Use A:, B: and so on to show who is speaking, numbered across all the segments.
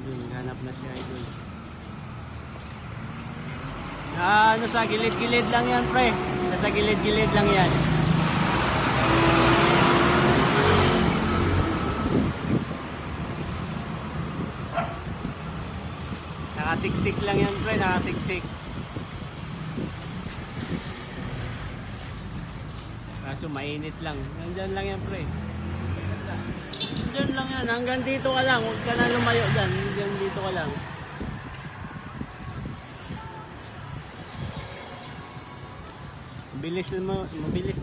A: Dun, hanap na si Idol. Ano sa gilid-gilid lang yan, pre. Nasa gilid-gilid lang yan. Nakasiksik lang yan, pre. Nakasiksik. Kaso mainit lang. Nandyan lang yan, pre. Nandyan lang yan. Hanggang dito ka lang. Huwag ka na lumayo dyan. Hanggang dito ka lang. Mabilis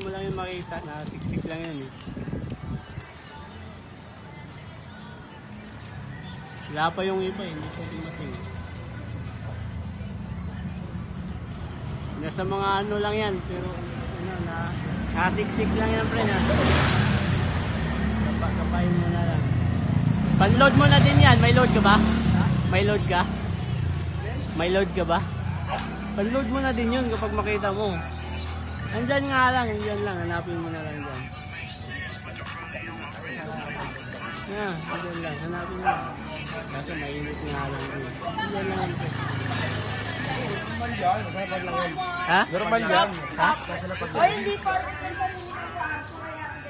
A: mo lang yung makita. Nakasiksik lang yan eh. Wala pa yung iba eh. Hindi pa dumating. Nasa mga ano lang yan. Pero ano, nakasiksik lang yan, pre. Kapain mo na lang. Pan-load mo na din yan. May load ka ba? May load ka? May load ka ba? Pan-load mo na din yun kapag makita mo. Andyan nga lang, andyan lang. Hanapin mo na lang dyan. Andyan lang. Hanapin mo. Kasi mainit nga lang. Andyan lang. Ha?
B: Normal yan.
A: Ha?
C: O hindi pa.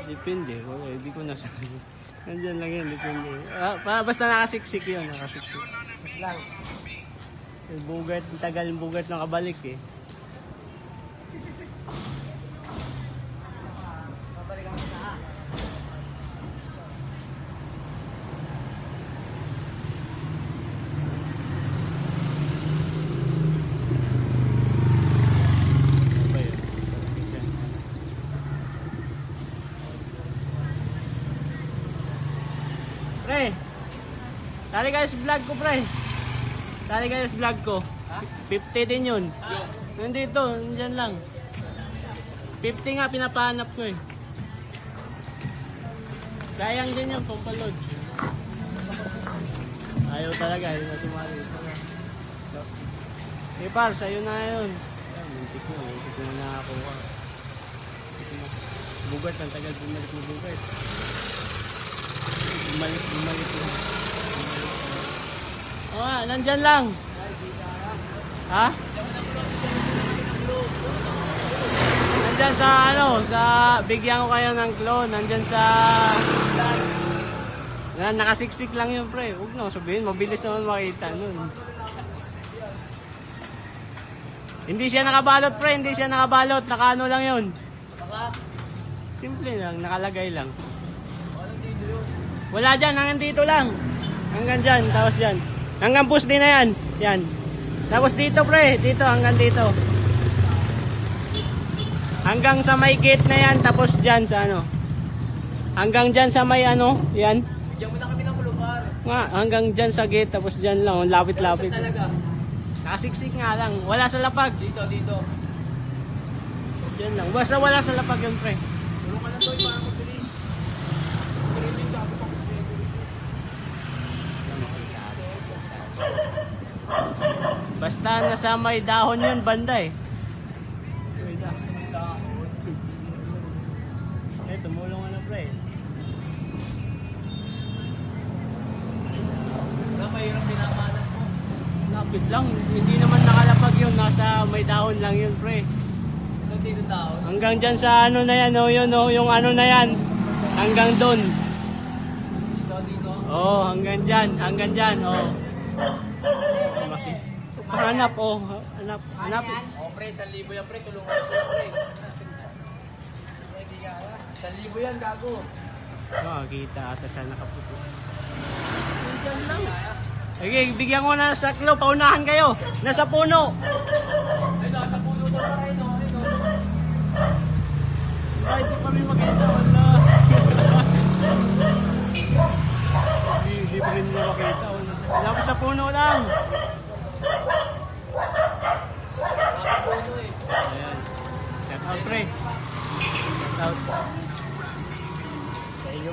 A: Depende. Okay, hindi ko nasabi. Andyan lang yan, depende. Basta nakasiksik yun, nakasiksik.
B: Lang.
A: Bugat, tagal yung bugat ng kabalik eh. Pre, tali kayo sa vlog ko, pre. Tali kayo sa vlog ko. 50 din yun. Nandito, nandyan lang. 50 nga pinapahanap ko eh. Sayang din yung pampalod. Ayaw talaga, hindi na tumali. Eh par, sa'yo na yun. Muntik na nakakuha. Bugat, ang tagal bumalik mo bugat. Bumalik lang. Nandyan lang. Ha? Nandyan sa bigyan ko kayo ng clone. Nandyan sa nakasiksik lang yun, pre. Huwag na sabihin, mabilis naman makita nun. Hindi siya nakabalot, pre. Hindi siya nakabalot. Nakaano lang yun. Simple lang, nakalagay lang. Wala dyan, hanggang dito lang. Hanggang dyan, tapos dyan. Hanggang bus din na yan. Yan. Tapos dito, pre. Dito, hanggang dito. Hanggang sa may gate na yan, tapos dyan sa ano. Hanggang dyan sa may ano, yan.
B: Bigyan mo na kami ng kulungan.
A: Nga, hanggang dyan sa gate, tapos dyan lang. Lapit-lapit.
B: Saan talaga?
A: Nakasiksik nga lang. Wala sa lapag.
B: Dito.
A: Dyan lang. Basta wala sa lapag yun, pre.
B: Tulong ka na to, para magbilis. Pagkiritin ka ako pang
A: Basta nasa may dahon yun, banda eh. Eh, tumulong ka na, pre.
B: Wala, mahirap pinapanap mo.
A: Lapit lang. Hindi naman nakalapag yun. Nasa may dahon lang yun, pre.
B: Ito dito tao.
A: Hanggang dyan sa ano na yan, oh, yun, oh, yung ano na yan. Hanggang doon.
B: Dito.
A: Oh, hanggang dyan, oh. Hanap, oh. Hanap.
B: Oh, pre, 1,000 yan, pre. Tulungan ko sa'yo, pre. 1,000 yan, gago.
A: Oh, kita ata siya nakaputo. Dyan lang. Okay, bigyan ko na sa klo. Paunahan kayo. Nasa puno.
B: Ay, nasa puno to, pre, no?
A: Ay, di pa rin makita. Wala. Hindi pa rin nila makita. Wala ko sa puno lang. Ayan. Shout out, pre. Shout out.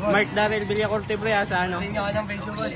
A: Mark Darrell Villacorte, pre, sa ano?
B: Tingnan ka ng video, boss.